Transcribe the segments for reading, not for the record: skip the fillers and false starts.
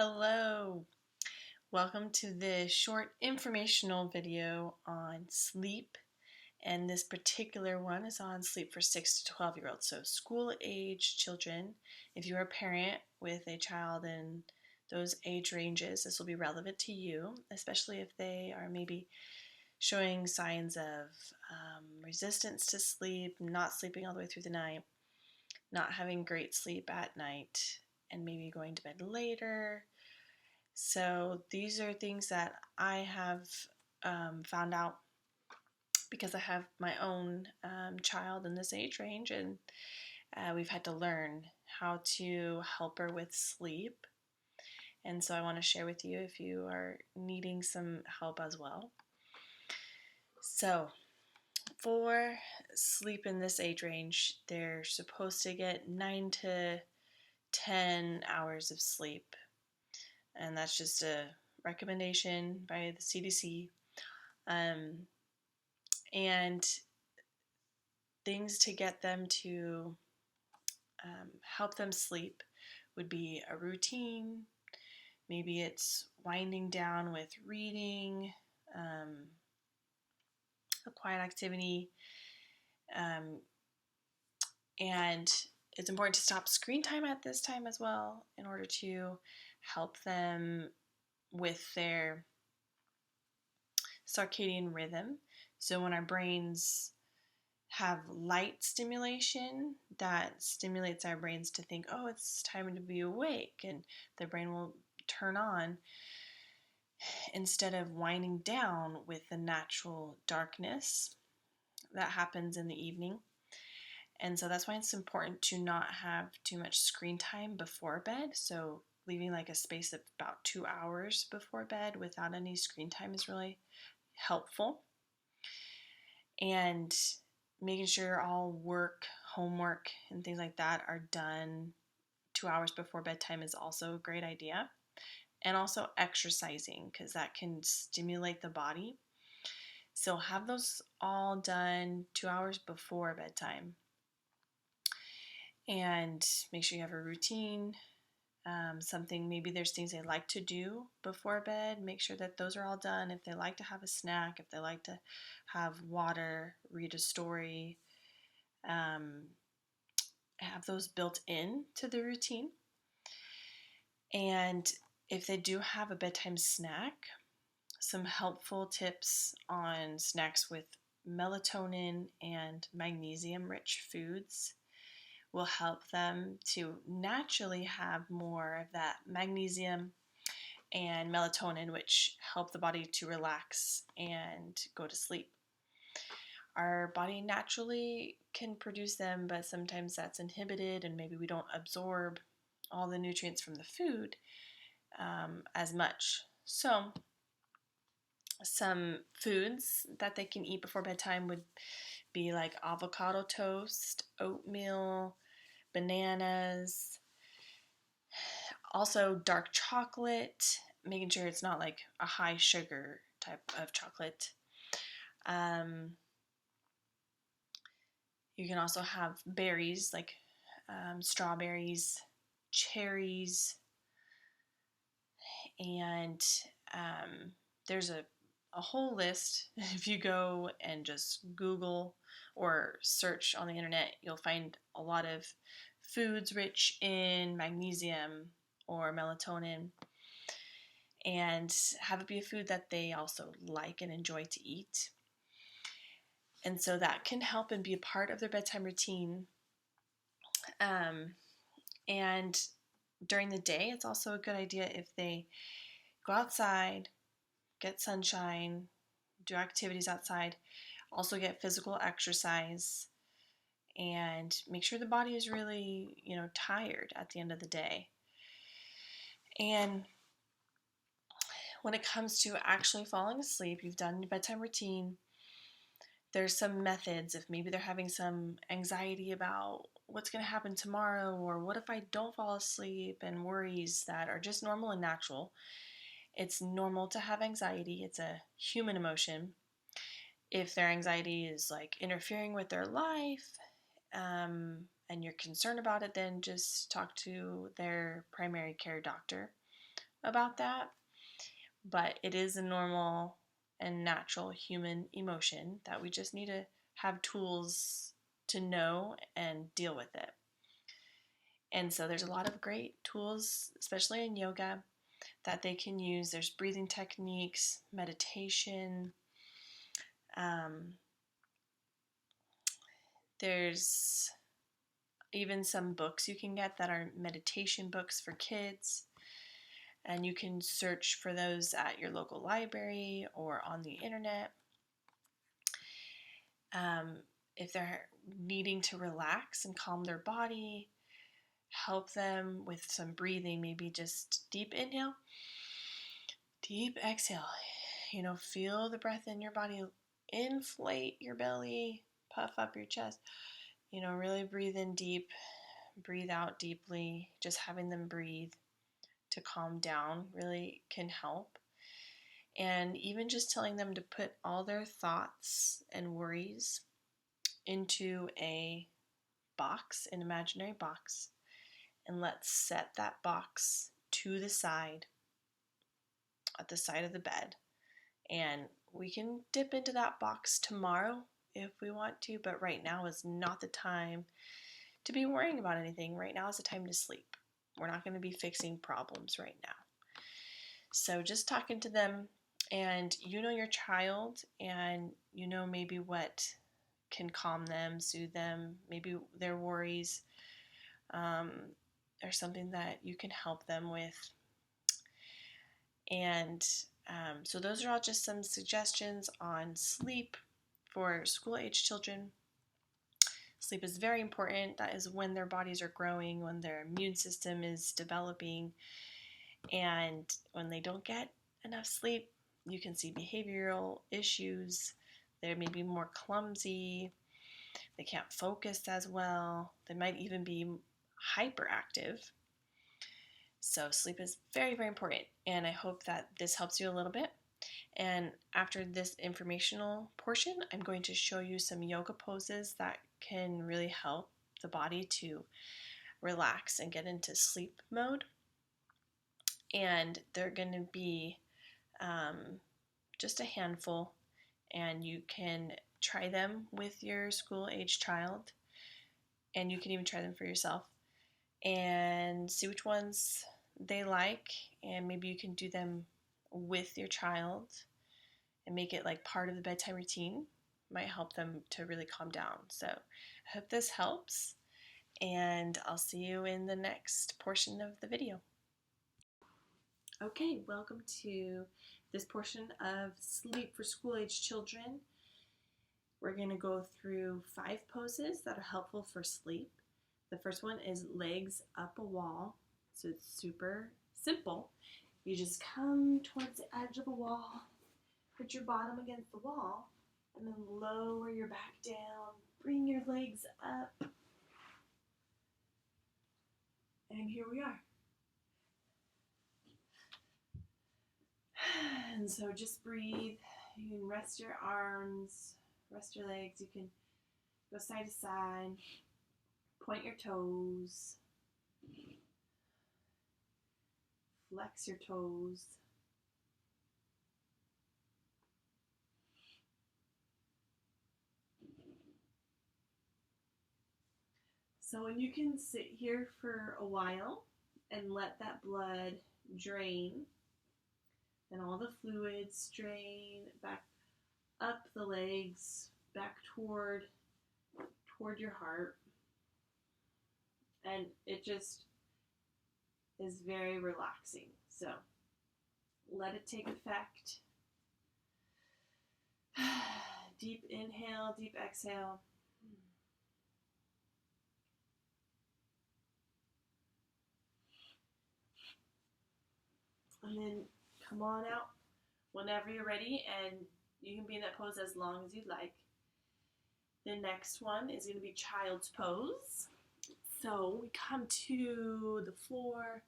Hello, welcome to this short informational video on sleep, and this particular one is on sleep for 6 to 12-year-olds, so school age children. If you're a parent with a child in those age ranges, this will be relevant to you, especially if they are maybe showing signs of resistance to sleep, not sleeping all the way through the night, not having great sleep at night, and maybe going to bed later. So these are things that I have found out because I have my own child in this age range, and we've had to learn how to help her with sleep. And so I want to share with you if you are needing some help as well. So for sleep in this age range, they're supposed to get 9 to 10 hours of sleep, and that's just a recommendation by the CDC. And things to get them to help them sleep would be a routine. Maybe it's winding down with reading, a quiet activity, and it's important to stop screen time at this time as well in order to help them with their circadian rhythm. So when our brains have light stimulation, that stimulates our brains to think, oh, it's time to be awake, and the brain will turn on instead of winding down with the natural darkness that happens in the evening. And so that's why it's important to not have too much screen time before bed. So leaving like a space of about 2 hours before bed without any screen time is really helpful. And making sure all work, homework, and things like that are done 2 hours before bedtime is also a great idea. And also exercising, because that can stimulate the body. So have those all done 2 hours before bedtime. And make sure you have a routine, something, maybe there's things they like to do before bed. Make sure that those are all done. If they like to have a snack, if they like to have water, read a story, have those built in to the routine. And if they do have a bedtime snack, some helpful tips on snacks with melatonin and magnesium rich foods will help them to naturally have more of that magnesium and melatonin, which help the body to relax and go to sleep. Our body naturally can produce them, but sometimes that's inhibited, and maybe we don't absorb all the nutrients from the food as much. So some foods that they can eat before bedtime would be like avocado toast, oatmeal, bananas, also dark chocolate, making sure it's not like a high sugar type of chocolate. You can also have berries like strawberries, cherries, and there's a whole list. If you go and just Google or search on the internet, you'll find a lot of foods rich in magnesium or melatonin, and have it be a food that they also like and enjoy to eat. And so that can help and be a part of their bedtime routine. And during the day, it's also a good idea if they go outside, get sunshine, do activities outside, also get physical exercise, and make sure the body is really, tired at the end of the day. And when it comes to actually falling asleep, you've done your bedtime routine, there's some methods. If maybe they're having some anxiety about what's going to happen tomorrow, or what if I don't fall asleep, and worries that are just normal and natural. It's normal to have anxiety. It's a human emotion. If their anxiety is like interfering with their life, and you're concerned about it, then just talk to their primary care doctor about that, but it is a normal and natural human emotion that we just need to have tools to know and deal with it. And so there's a lot of great tools, especially in yoga, that they can use. There's breathing techniques, meditation. There's even some books you can get that are meditation books for kids. And you can search for those at your local library or on the internet. If they're needing to relax and calm their body, help them with some breathing, maybe just deep inhale, deep exhale. Feel the breath in your body, inflate your belly, puff up your chest. Really breathe in deep, breathe out deeply. Just having them breathe to calm down really can help. And even just telling them to put all their thoughts and worries into a box, an imaginary box, and let's set that box to the side, at the side of the bed. And we can dip into that box tomorrow if we want to, but right now is not the time to be worrying about anything. Right now is the time to sleep. We're not going to be fixing problems right now. So just talking to them, and your child, and maybe what can calm them, soothe them, maybe their worries are something that you can help them with. And so those are all just some suggestions on sleep for school-age children. Sleep is very important. That is when their bodies are growing, when their immune system is developing, and when they don't get enough sleep, you can see behavioral issues. They may be more clumsy. They can't focus as well. They might even be hyperactive. So sleep is very, very important, and I hope that this helps you a little bit. And after this informational portion, I'm going to show you some yoga poses that can really help the body to relax and get into sleep mode. And they're going to be just a handful, and you can try them with your school-age child, and you can even try them for yourself and see which ones they like, and maybe you can do them with your child and make it like part of the bedtime routine. Might help them to really calm down. So I hope this helps, and I'll see you in the next portion of the video. Okay, welcome to this portion of Sleep for School-Age Children. We're going to go through 5 poses that are helpful for sleep. The first one is legs up a wall. So it's super simple. You just come towards the edge of a wall, put your bottom against the wall, and then lower your back down. Bring your legs up. And here we are. And so just breathe. You can rest your arms, rest your legs. You can go side to side. Point your toes. Flex your toes. So when you can sit here for a while and let that blood drain, and all the fluids drain back up the legs, back toward your heart, and it just is very relaxing. So let it take effect. Deep inhale, deep exhale. And then come on out whenever you're ready, and you can be in that pose as long as you'd like. The next one is going to be child's pose. So we come to the floor,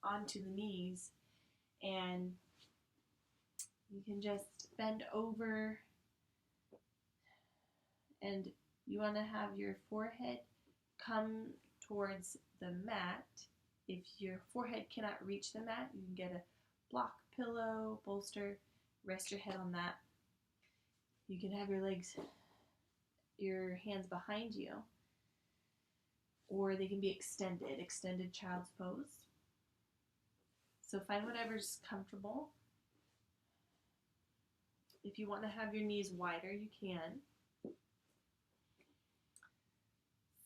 onto the knees, and you can just bend over, and you want to have your forehead come towards the mat, If your forehead cannot reach the mat, you can get a block pillow, bolster, rest your head on that. You can have your hands behind you, or they can be extended child's pose. So find whatever's comfortable. If you want to have your knees wider, you can.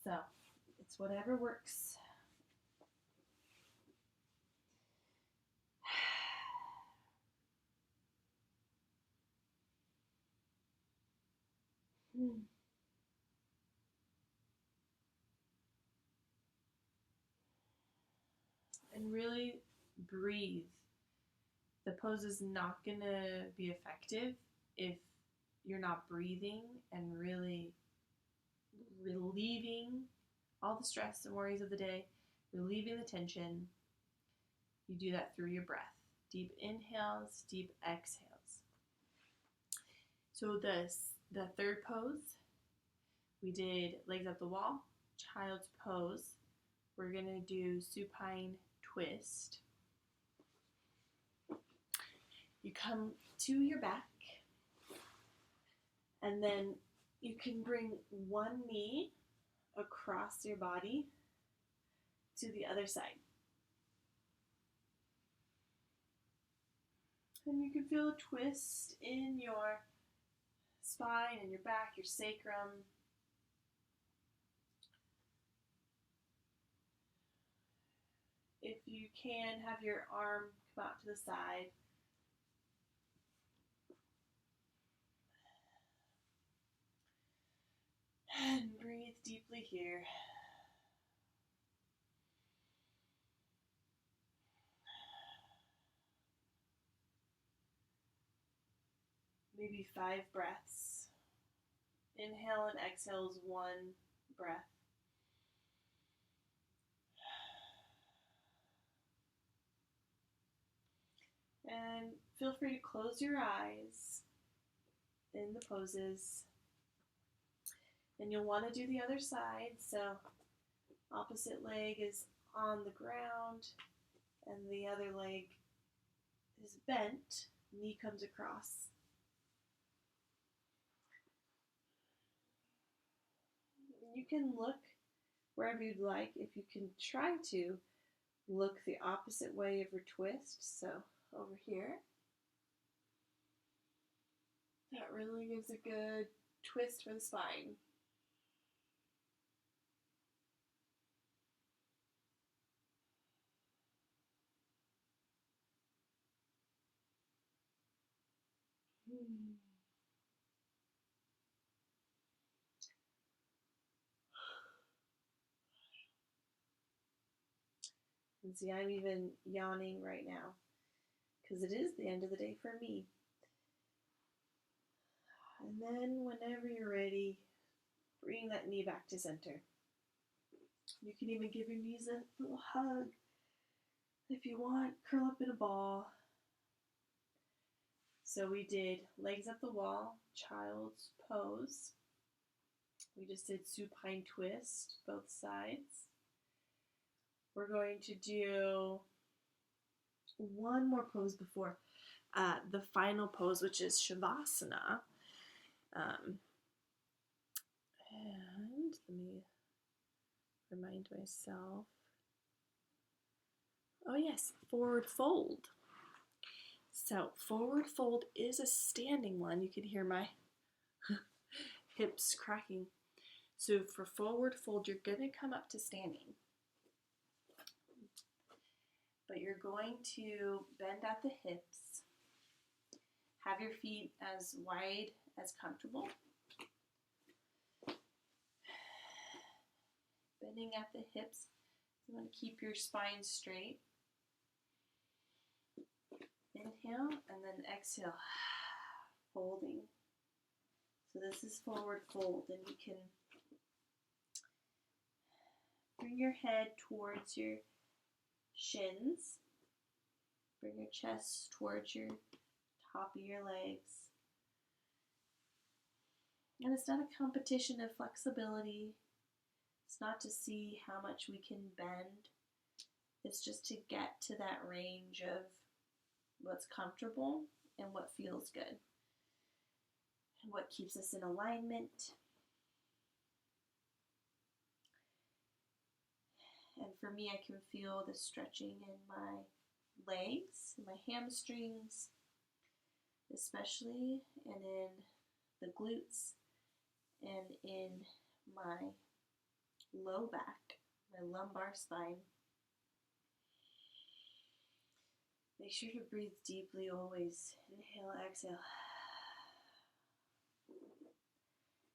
So it's whatever works. And really breathe. The pose is not going to be effective if you're not breathing and really relieving all the stress and worries of the day, relieving the tension. You do that through your breath. Deep inhales, deep exhales. So the third pose, we did legs up the wall, child's pose. We're going to do supine twist. You come to your back, and then you can bring one knee across your body to the other side. And you can feel a twist in your spine and your back, your sacrum. If you can, have your arm come out to the side. And breathe deeply here. Maybe 5 breaths. Inhale and exhale is 1 breath. And feel free to close your eyes in the poses. And you'll want to do the other side. So opposite leg is on the ground and the other leg is bent. Knee comes across. You can look wherever you'd like. If you can try to look the opposite way of your twist. So over here. That really gives a good twist for the spine. And see, I'm even yawning right now because it is the end of the day for me. And then whenever you're ready, bring that knee back to center. You can even give your knees a little hug. If you want, curl up in a ball. So we did legs up the wall, child's pose. We just did supine twist, both sides. We're going to do one more pose before the final pose, which is Shavasana. And let me remind myself. Oh yes, forward fold. So forward fold is a standing one. You can hear my hips cracking. So for forward fold, you're going to come up to standing. But you're going to bend at the hips. Have your feet as wide as comfortable. Bending at the hips. You want to keep your spine straight. Inhale and then exhale, folding. So this is forward fold, and you can bring your head towards your shins. Bring your chest towards your top of your legs. And it's not a competition of flexibility. It's not to see how much we can bend. It's just to get to that range of what's comfortable and what feels good and what keeps us in alignment. And for me, I can feel the stretching in my legs, my hamstrings, especially, and in the glutes, and in my low back, my lumbar spine. Make sure to breathe deeply always. Inhale, exhale.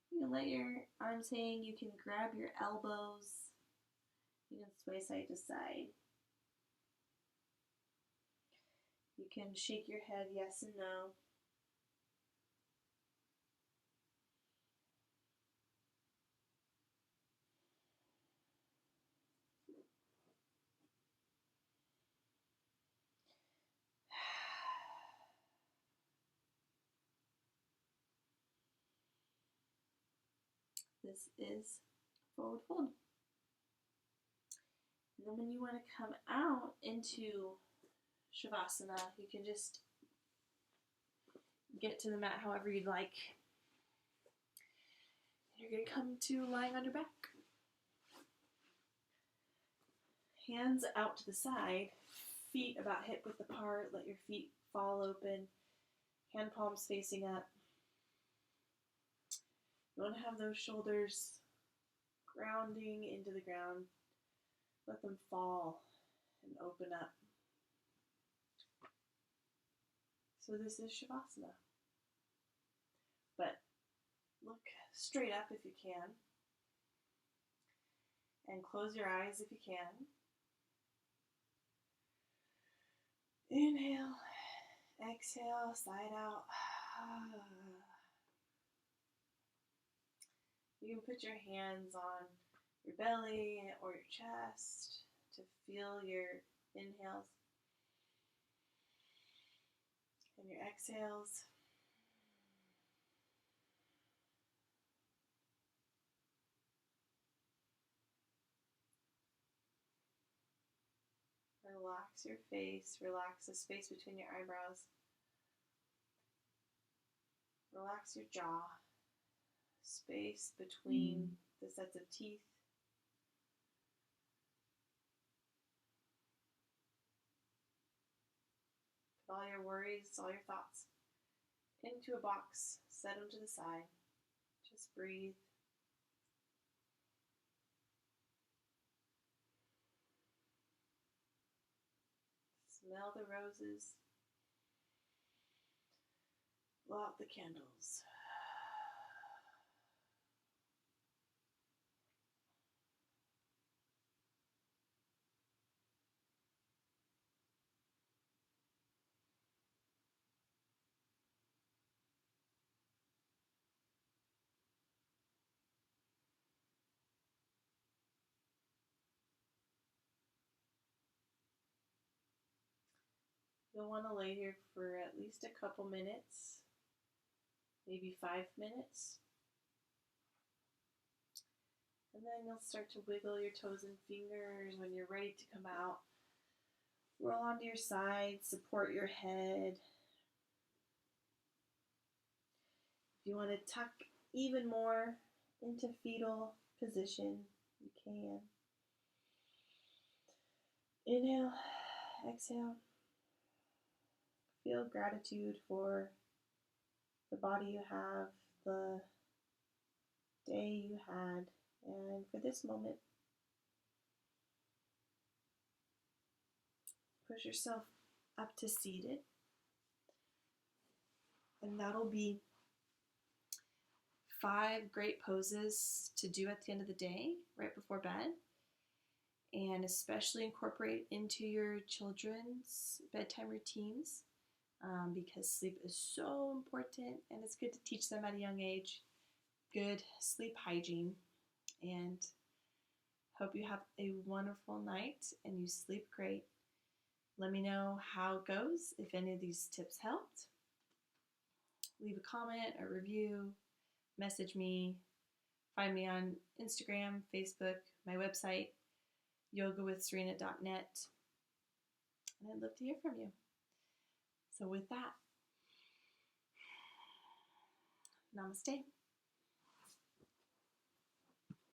You can let your arms hang. You can grab your elbows. You can sway side to side. You can shake your head yes and no. This is forward fold. And then when you want to come out into Shavasana, you can just get to the mat however you'd like. You're going to come to lying on your back. Hands out to the side, feet about hip width apart. Let your feet fall open, hand palms facing up. You want to have those shoulders grounding into the ground. Let them fall and open up. So this is Shavasana. But look straight up if you can. And close your eyes if you can. Inhale, exhale, side out. You can put your hands on your belly or your chest to feel your inhales and your exhales. Relax your face, relax the space between your eyebrows. Relax your jaw, space between the sets of teeth. Put all your worries, all your thoughts into a box, set them to the side. Just breathe. Smell the roses. Blow out the candles. You'll want to lay here for at least a couple minutes, maybe 5 minutes. And then you'll start to wiggle your toes and fingers when you're ready to come out. Roll onto your side, support your head. If you want to tuck even more into fetal position, you can. Inhale, exhale. Feel gratitude for the body you have, the day you had, and for this moment. Push yourself up to seated. And that'll be 5 great poses to do at the end of the day, right before bed. And especially incorporate into your children's bedtime routines because sleep is so important and it's good to teach them at a young age good sleep hygiene. And hope you have a wonderful night and you sleep great. Let me know how it goes, if any of these tips helped. Leave a comment, a review, message me, find me on Instagram, Facebook, my website, yogawithserena.net. and I'd love to hear from you. So with that, namaste.